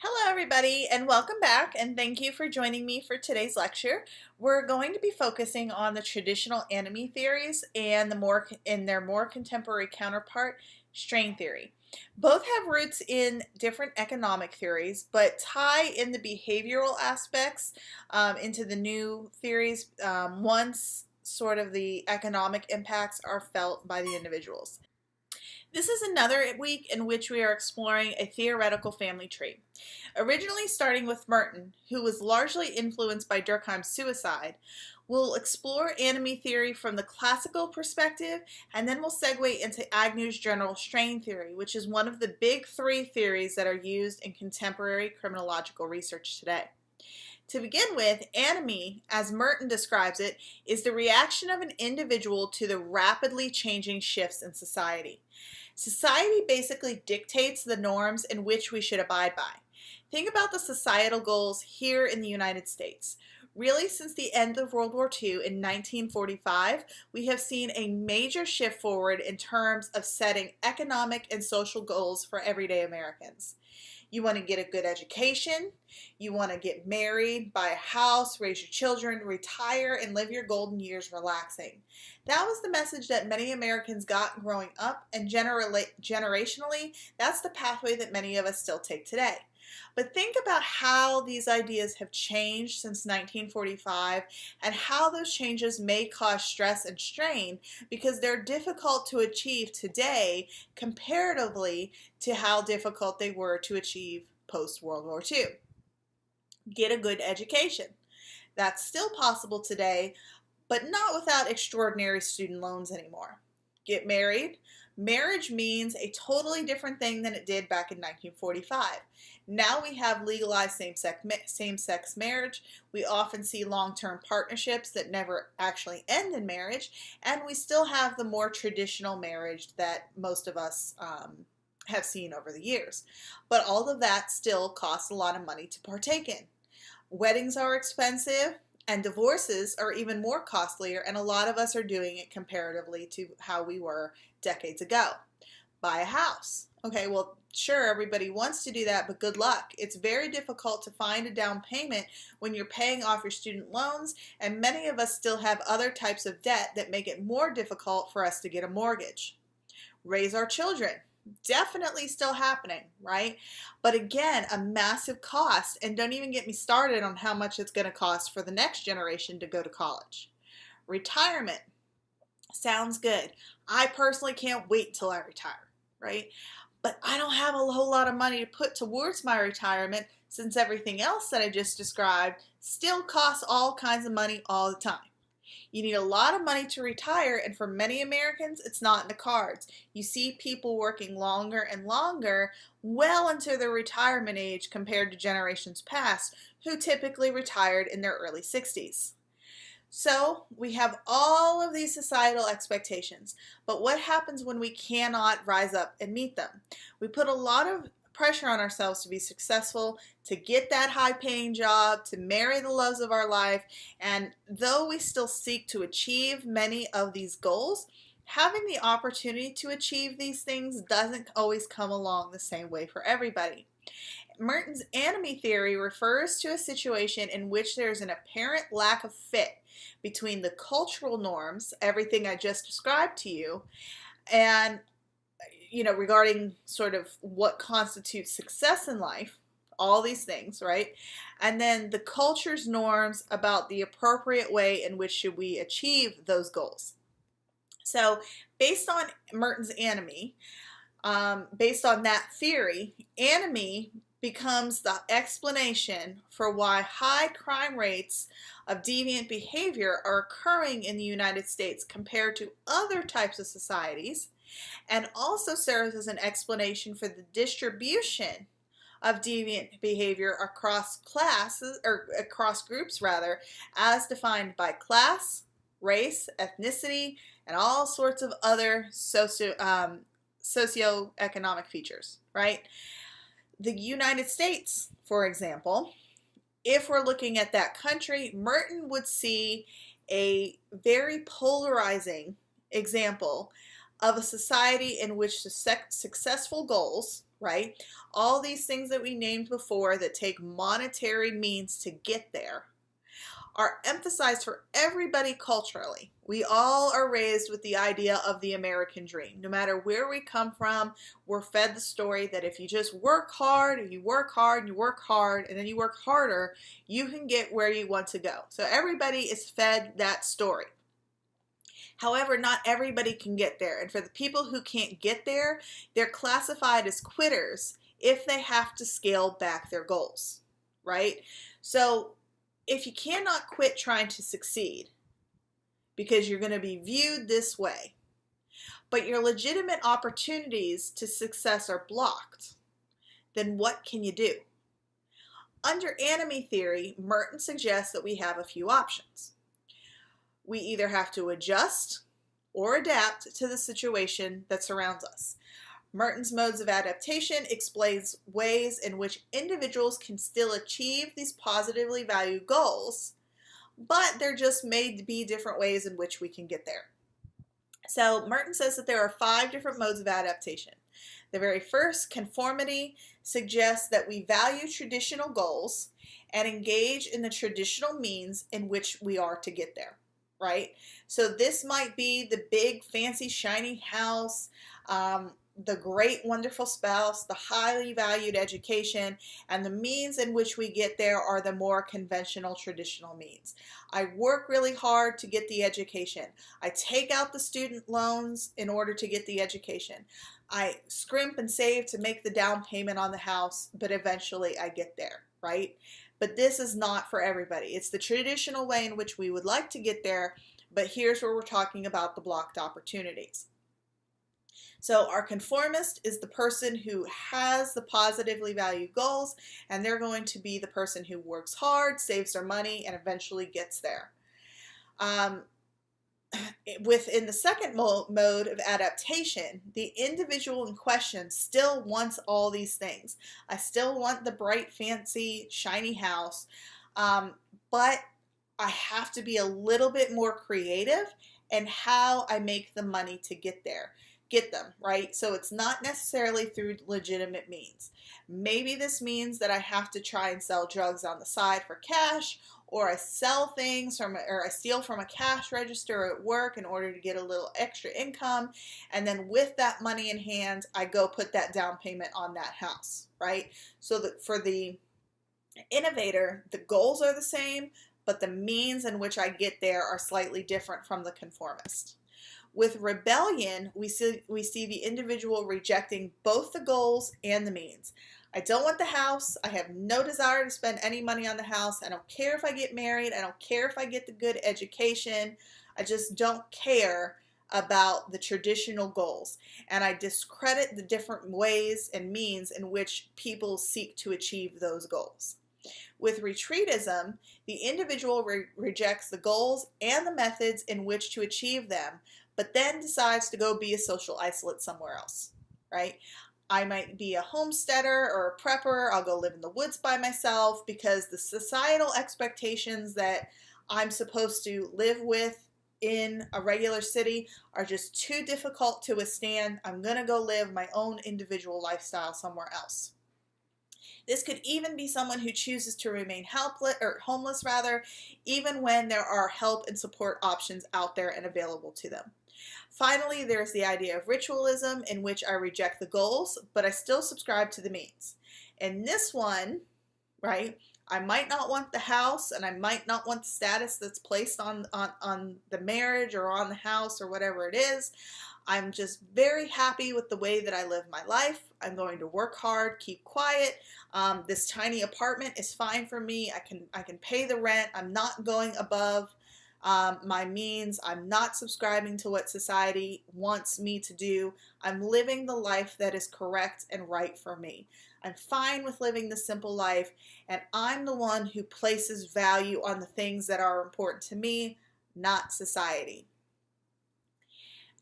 Hello everybody and welcome back, and thank you for joining me for today's lecture. We're going to be focusing on the traditional anomie theories and their more contemporary counterpart, strain theory. Both have roots in different economic theories but tie in the behavioral aspects into the new theories once sort of the economic impacts are felt by the individuals. This is another week in which we are exploring a theoretical family tree. Originally starting with Mertens, who was largely influenced by Durkheim's suicide, we'll explore anomie theory from the classical perspective, and then we'll segue into Agnew's general strain theory, which is one of the big three theories that are used in contemporary criminological research today. To begin with, anomie, as Mertens describes it, is the reaction of an individual to the rapidly changing shifts in society. Society basically dictates the norms in which we should abide by. Think about the societal goals here in the United States. Really, since the end of World War II in 1945, we have seen a major shift forward in terms of setting economic and social goals for everyday Americans. You want to get a good education, you want to get married, buy a house, raise your children, retire, and live your golden years relaxing. That was the message that many Americans got growing up, and generationally, that's the pathway that many of us still take today. But think about how these ideas have changed since 1945 and how those changes may cause stress and strain because they're difficult to achieve today comparatively to how difficult they were to achieve post-World War II. Get a good education. That's still possible today, but not without extraordinary student loans anymore. Get married. Marriage means a totally different thing than it did back in 1945. Now we have legalized same-sex marriage. We often see long-term partnerships that never actually end in marriage, and we still have the more traditional marriage that most of us have seen over the years. But all of that still costs a lot of money to partake in. Weddings are expensive, and divorces are even more costlier, and a lot of us are doing it comparatively to how we were decades ago. Buy a house. Okay, well, sure, everybody wants to do that, but good luck. It's very difficult to find a down payment when you're paying off your student loans, and many of us still have other types of debt that make it more difficult for us to get a mortgage. Raise our children. Definitely still happening, right? But again, a massive cost, and don't even get me started on how much it's going to cost for the next generation to go to college. Retirement. Sounds good. I personally can't wait till I retire, right? But I don't have a whole lot of money to put towards my retirement since everything else that I just described still costs all kinds of money all the time. You need a lot of money to retire, and for many Americans, it's not in the cards. You see people working longer and longer, well into their retirement age compared to generations past, who typically retired in their early 60s. So we have all of these societal expectations, but what happens when we cannot rise up and meet them? We put a lot of pressure on ourselves to be successful, to get that high-paying job, to marry the loves of our life, and though we still seek to achieve many of these goals, having the opportunity to achieve these things doesn't always come along the same way for everybody. Mertens' anomie theory refers to a situation in which there is an apparent lack of fit between the cultural norms, everything I just described to you, and regarding sort of what constitutes success in life, all these things, right? And then the culture's norms about the appropriate way in which should we achieve those goals. So based on Mertens' anomie, based on that theory, anomie becomes the explanation for why high crime rates of deviant behavior are occurring in the United States compared to other types of societies, and also serves as an explanation for the distribution of deviant behavior across classes, or across groups rather, as defined by class, race, ethnicity, and all sorts of other socioeconomic features, right? The United States, for example, if we're looking at that country, Mertens would see a very polarizing example of a society in which the successful goals, right? All these things that we named before that take monetary means to get there are emphasized for everybody culturally. We all are raised with the idea of the American dream. No matter where we come from, we're fed the story that if you just work hard, and you work hard, and you work hard, and then you work harder, you can get where you want to go. So everybody is fed that story. However, not everybody can get there. And for the people who can't get there, they're classified as quitters if they have to scale back their goals, right? So if you cannot quit trying to succeed because you're going to be viewed this way, but your legitimate opportunities to success are blocked, then what can you do? Under Anomie theory, Mertens suggests that we have a few options. We either have to adjust or adapt to the situation that surrounds us. Mertens' modes of adaptation explains ways in which individuals can still achieve these positively valued goals, but there just may be different ways in which we can get there. So Mertens says that there are 5 different modes of adaptation. The very first, conformity, suggests that we value traditional goals and engage in the traditional means in which we are to get there, right? So this might be the big, fancy, shiny house, the great, wonderful spouse, the highly valued education, and the means in which we get there are the more conventional, traditional means. I work really hard to get the education. I take out the student loans in order to get the education. I scrimp and save to make the down payment on the house, but eventually I get there, right? But this is not for everybody. It's the traditional way in which we would like to get there, but here's where we're talking about the blocked opportunities. So our conformist is the person who has the positively valued goals, and they're going to be the person who works hard, saves their money, and eventually gets there. Within the second mode of adaptation, the individual in question still wants all these things. I still want the bright, fancy, shiny house, but I have to be a little bit more creative in how I make the money to get them, right? So it's not necessarily through legitimate means. Maybe this means that I have to try and sell drugs on the side for cash, or I sell things or I steal from a cash register at work in order to get a little extra income, and then with that money in hand, I go put that down payment on that house, right? So that for the innovator, the goals are the same, but the means in which I get there are slightly different from the conformist. With rebellion, we see the individual rejecting both the goals and the means. I don't want the house. I have no desire to spend any money on the house. I don't care if I get married. I don't care if I get the good education. I just don't care about the traditional goals. And I discredit the different ways and means in which people seek to achieve those goals. With retreatism, the individual rejects the goals and the methods in which to achieve them, but then decides to go be a social isolate somewhere else, right? I might be a homesteader or a prepper. I'll go live in the woods by myself because the societal expectations that I'm supposed to live with in a regular city are just too difficult to withstand. I'm going to go live my own individual lifestyle somewhere else. This could even be someone who chooses to remain homeless, even when there are help and support options out there and available to them. Finally, there's the idea of ritualism, in which I reject the goals, but I still subscribe to the means. In this one, right, I might not want the house, and I might not want the status that's placed on the marriage or on the house or whatever it is. I'm just very happy with the way that I live my life. I'm going to work hard, keep quiet. This tiny apartment is fine for me. I can pay the rent. I'm not going above my means. I'm not subscribing to what society wants me to do. I'm living the life that is correct and right for me. I'm fine with living the simple life, and I'm the one who places value on the things that are important to me, not society.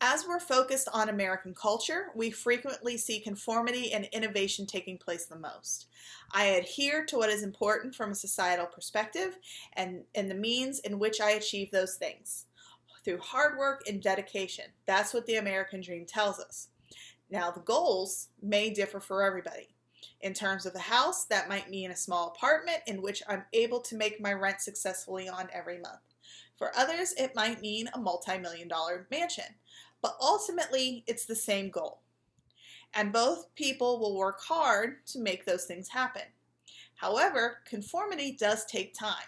As we're focused on American culture, we frequently see conformity and innovation taking place the most. I adhere to what is important from a societal perspective and the means in which I achieve those things. Through hard work and dedication. That's what the American dream tells us. Now, the goals may differ for everybody. In terms of a house, that might mean a small apartment in which I'm able to make my rent successfully on every month. For others, it might mean a multi-million-dollar mansion. But ultimately, it's the same goal. And both people will work hard to make those things happen. However, conformity does take time.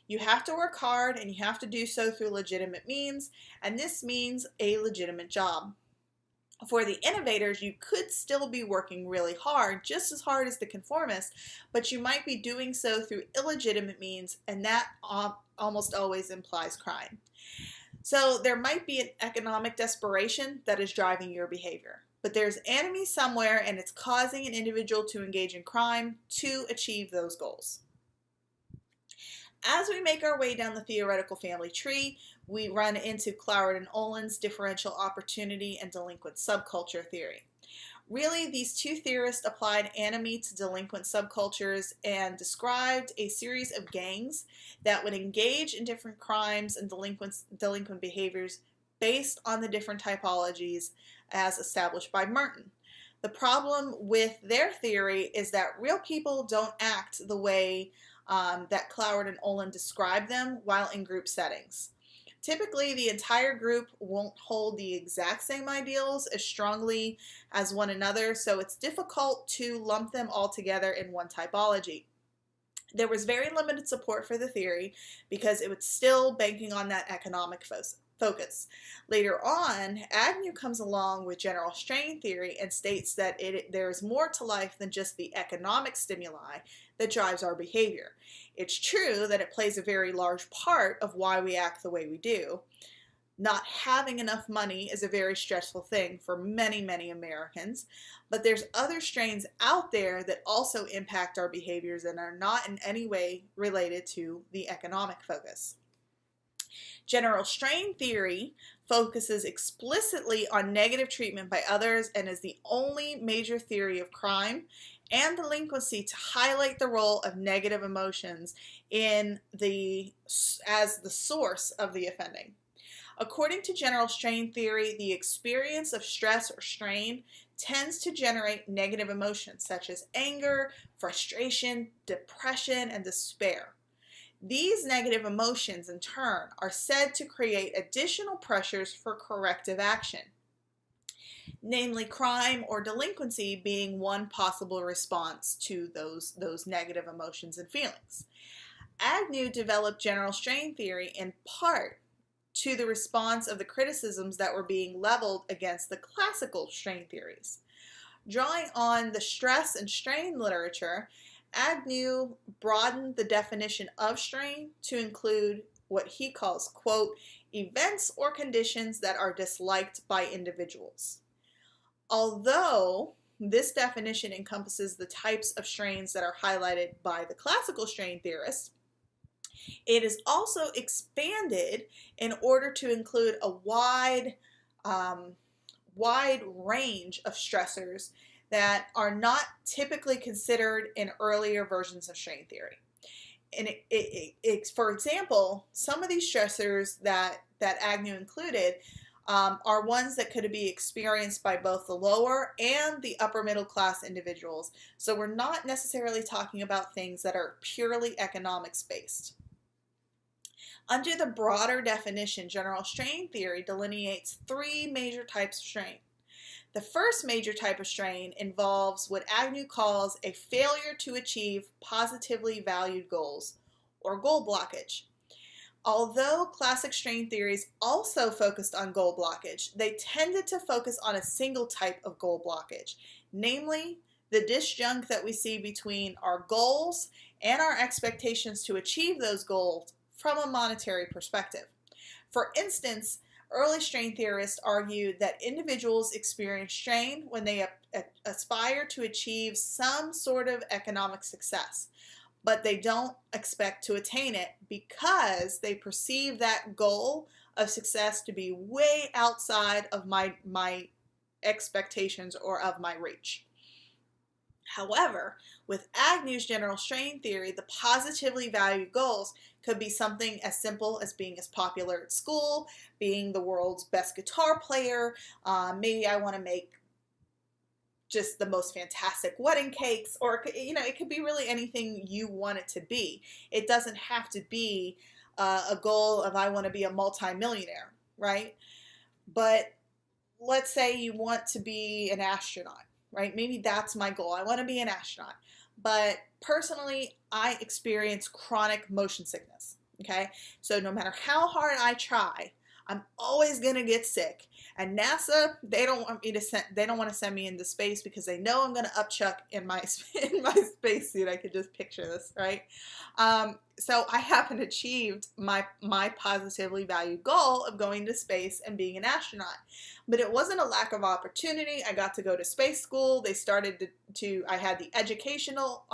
You have to work hard, and you have to do so through legitimate means, and this means a legitimate job. For the innovators, you could still be working really hard, just as hard as the conformists, but you might be doing so through illegitimate means, and that almost always implies crime. So there might be an economic desperation that is driving your behavior, but there's anomie somewhere, and it's causing an individual to engage in crime to achieve those goals. As we make our way down the theoretical family tree, we run into Cloward and Ohlin's differential opportunity and delinquent subculture theory. Really, these two theorists applied anomie to delinquent subcultures and described a series of gangs that would engage in different crimes and delinquent behaviors based on the different typologies as established by Mertens. The problem with their theory is that real people don't act the way that Cloward and Ohlin describe them while in group settings. Typically, the entire group won't hold the exact same ideals as strongly as one another, so it's difficult to lump them all together in one typology. There was very limited support for the theory because it was still banking on that economic focus. Later on, Agnew comes along with general strain theory and states that there is more to life than just the economic stimuli that drives our behavior. It's true that it plays a very large part of why we act the way we do. Not having enough money is a very stressful thing for many, many Americans, but there's other strains out there that also impact our behaviors and are not in any way related to the economic focus. General strain theory focuses explicitly on negative treatment by others and is the only major theory of crime and delinquency to highlight the role of negative emotions as the source of the offending. According to general strain theory, the experience of stress or strain tends to generate negative emotions such as anger, frustration, depression, and despair. These negative emotions, in turn, are said to create additional pressures for corrective action, namely crime or delinquency being one possible response to those negative emotions and feelings. Agnew developed general strain theory in part to the response of the criticisms that were being leveled against the classical strain theories. Drawing on the stress and strain literature, Agnew broadened the definition of strain to include what he calls, quote, events or conditions that are disliked by individuals. Although this definition encompasses the types of strains that are highlighted by the classical strain theorists, it is also expanded in order to include a wide range of stressors that are not typically considered in earlier versions of strain theory. And for example, some of these stressors that Agnew included are ones that could be experienced by both the lower and the upper middle class individuals. So we're not necessarily talking about things that are purely economics based. Under the broader definition, general strain theory delineates three major types of strain. The first major type of strain involves what Agnew calls a failure to achieve positively valued goals, or goal blockage. Although classic strain theories also focused on goal blockage, they tended to focus on a single type of goal blockage, namely the disjunct that we see between our goals and our expectations to achieve those goals from a monetary perspective. For instance, early strain theorists argued that individuals experience strain when they aspire to achieve some sort of economic success, but they don't expect to attain it because they perceive that goal of success to be way outside of my expectations or of my reach. However, with Agnew's general strain theory, the positively valued goals could be something as simple as being as popular at school, being the world's best guitar player. Maybe I want to make just the most fantastic wedding cakes, or it could be really anything you want it to be. It doesn't have to be a goal of I want to be a multimillionaire, right? But let's say you want to be an astronaut, right? Maybe that's my goal. I want to be an astronaut. But personally, I experience chronic motion sickness. Okay, so no matter how hard I try, I'm always gonna get sick. And NASA, they don't want to send me into space because they know I'm gonna upchuck in my spacesuit. I could just picture this, right? So I haven't achieved my positively valued goal of going to space and being an astronaut. But it wasn't a lack of opportunity. I got to go to space school. They started I had the educational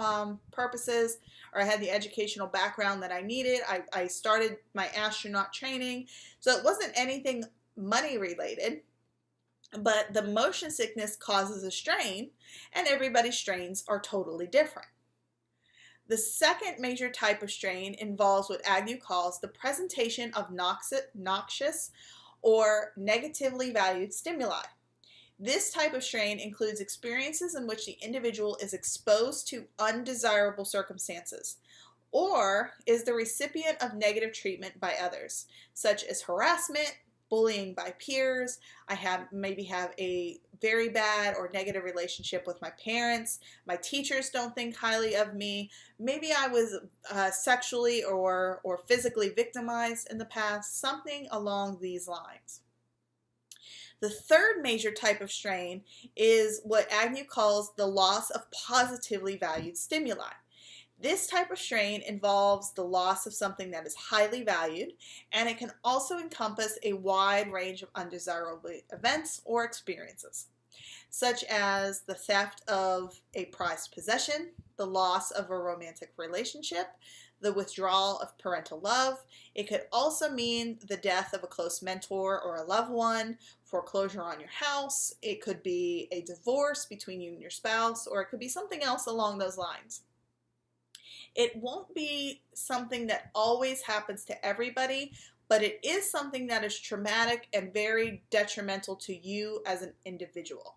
purposes, or I had the educational background that I needed. I started my astronaut training. So it wasn't anything money related, but the motion sickness causes a strain, and everybody's strains are totally different. The second major type of strain involves what Agnew calls the presentation of noxious or negatively valued stimuli. This type of strain includes experiences in which the individual is exposed to undesirable circumstances or is the recipient of negative treatment by others, such as harassment, bullying by peers. I maybe have a very bad or negative relationship with my parents. My teachers don't think highly of me. Maybe I was sexually or physically victimized in the past, something along these lines. The third major type of strain is what Agnew calls the loss of positively valued stimuli. This type of strain involves the loss of something that is highly valued, and it can also encompass a wide range of undesirable events or experiences, such as the theft of a prized possession, the loss of a romantic relationship, the withdrawal of parental love. It could also mean the death of a close mentor or a loved one, foreclosure on your house. It could be a divorce between you and your spouse, or it could be something else along those lines. It won't be something that always happens to everybody, but it is something that is traumatic and very detrimental to you as an individual.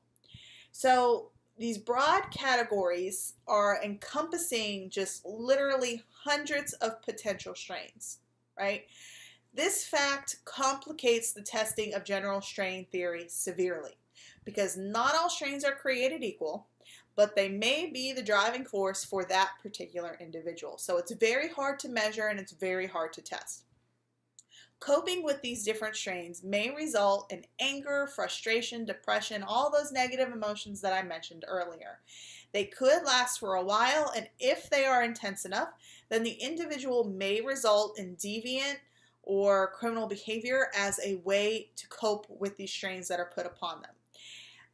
So these broad categories are encompassing just literally hundreds of potential strains, right? This fact complicates the testing of general strain theory severely because not all strains are created equal, but they may be the driving force for that particular individual. So it's very hard to measure and it's very hard to test. Coping with these different strains may result in anger, frustration, depression, all those negative emotions that I mentioned earlier. They could last for a while, and if they are intense enough, then the individual may result in deviant or criminal behavior as a way to cope with these strains that are put upon them.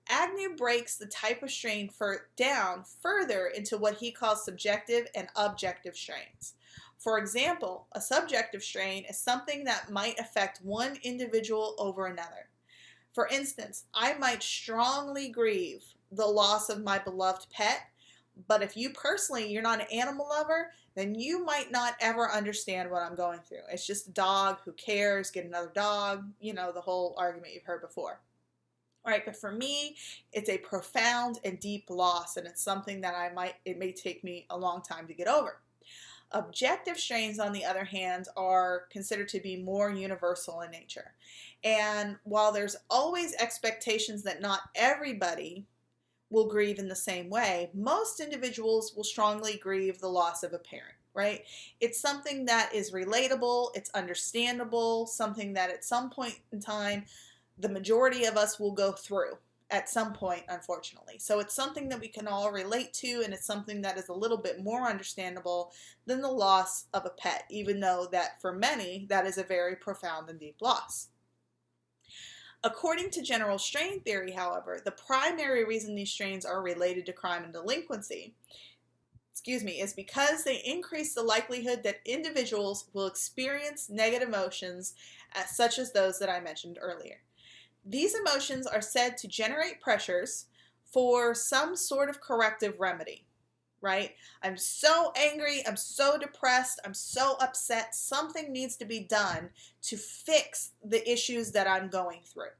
Agnew breaks the type of strain down further into what he calls subjective and objective strains. For example, a subjective strain is something that might affect one individual over another. For instance, I might strongly grieve the loss of my beloved pet, but if you personally, you're not an animal lover, then you might not ever understand what I'm going through. It's just a dog, who cares, get another dog, the whole argument you've heard before. All right, but for me, it's a profound and deep loss, and it's something that it may take me a long time to get over. Objective strains, on the other hand, are considered to be more universal in nature. And while there's always expectations that not everybody will grieve in the same way, most individuals will strongly grieve the loss of a parent, right? It's something that is relatable, it's understandable, something that at some point in time, the majority of us will go through at some point, unfortunately. So it's something that we can all relate to, and it's something that is a little bit more understandable than the loss of a pet, even though that for many, that is a very profound and deep loss. According to general strain theory, however, the primary reason these strains are related to crime and delinquency, is because they increase the likelihood that individuals will experience negative emotions such as those that I mentioned earlier. These emotions are said to generate pressures for some sort of corrective remedy, right? I'm so angry, I'm so depressed, I'm so upset, something needs to be done to fix the issues that I'm going through.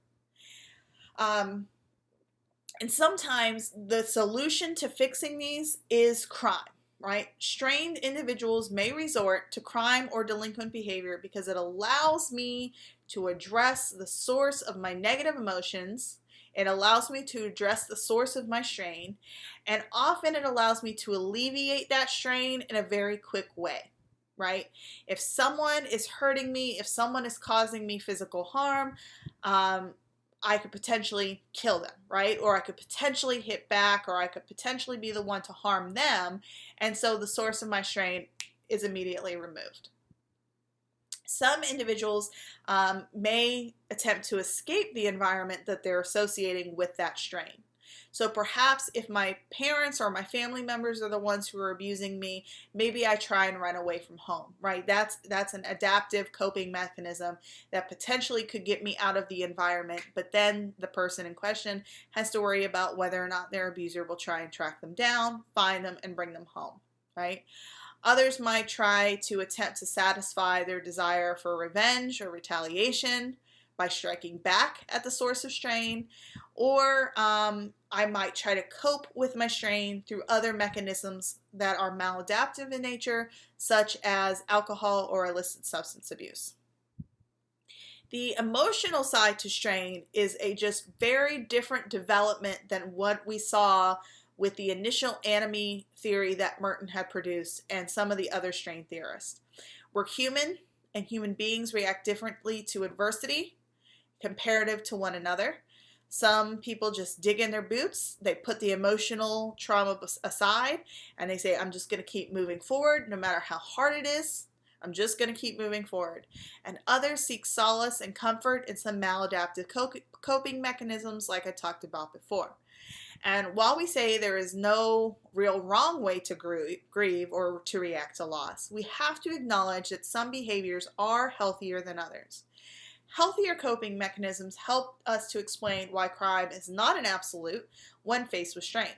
And sometimes the solution to fixing these is crime, right? Strained individuals may resort to crime or delinquent behavior because it allows me to address the source of my negative emotions. It allows me to address the source of my strain, and often it allows me to alleviate that strain in a very quick way, right? If someone is hurting me, if someone is causing me physical harm, I could potentially kill them, right? Or I could potentially hit back, or I could potentially be the one to harm them. And so the source of my strain is immediately removed. Some individuals may attempt to escape the environment that they're associating with that strain. So perhaps if my parents or my family members are the ones who are abusing me, maybe I try and run away from home, right? That's an adaptive coping mechanism that potentially could get me out of the environment, but then the person in question has to worry about whether or not their abuser will try and track them down, find them, and bring them home, right? Others might try to attempt to satisfy their desire for revenge or retaliation by striking back at the source of strain, or I might try to cope with my strain through other mechanisms that are maladaptive in nature, such as alcohol or illicit substance abuse. The emotional side to strain is a just very different development than what we saw with the initial anomie theory that Mertens had produced and some of the other strain theorists. We're human, and human beings react differently to adversity comparative to one another. Some people just dig in their boots, they put the emotional trauma aside, and they say, I'm just going to keep moving forward no matter how hard it is. I'm just going to keep moving forward. And others seek solace and comfort in some maladaptive coping mechanisms like I talked about before. And while we say there is no real wrong way to grieve or to react to loss, we have to acknowledge that some behaviors are healthier than others. Healthier coping mechanisms help us to explain why crime is not an absolute when faced with strain.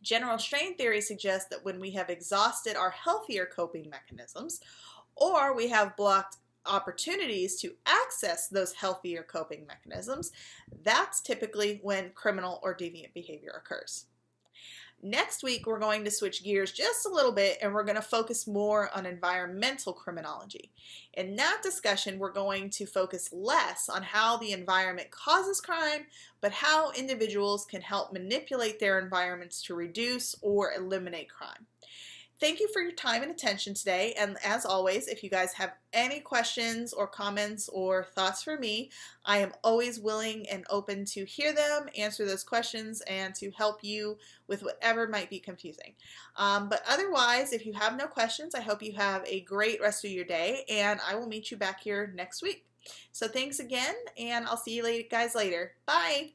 General strain theory suggests that when we have exhausted our healthier coping mechanisms, or we have blocked opportunities to access those healthier coping mechanisms, that's typically when criminal or deviant behavior occurs. Next week, we're going to switch gears just a little bit, and we're going to focus more on environmental criminology. In that discussion, we're going to focus less on how the environment causes crime, but how individuals can help manipulate their environments to reduce or eliminate crime. Thank you for your time and attention today, and as always, if you guys have any questions or comments or thoughts for me, I am always willing and open to hear them, answer those questions, and to help you with whatever might be confusing. But otherwise, if you have no questions, I hope you have a great rest of your day, and I will meet you back here next week. So thanks again, and I'll see you guys later. Bye!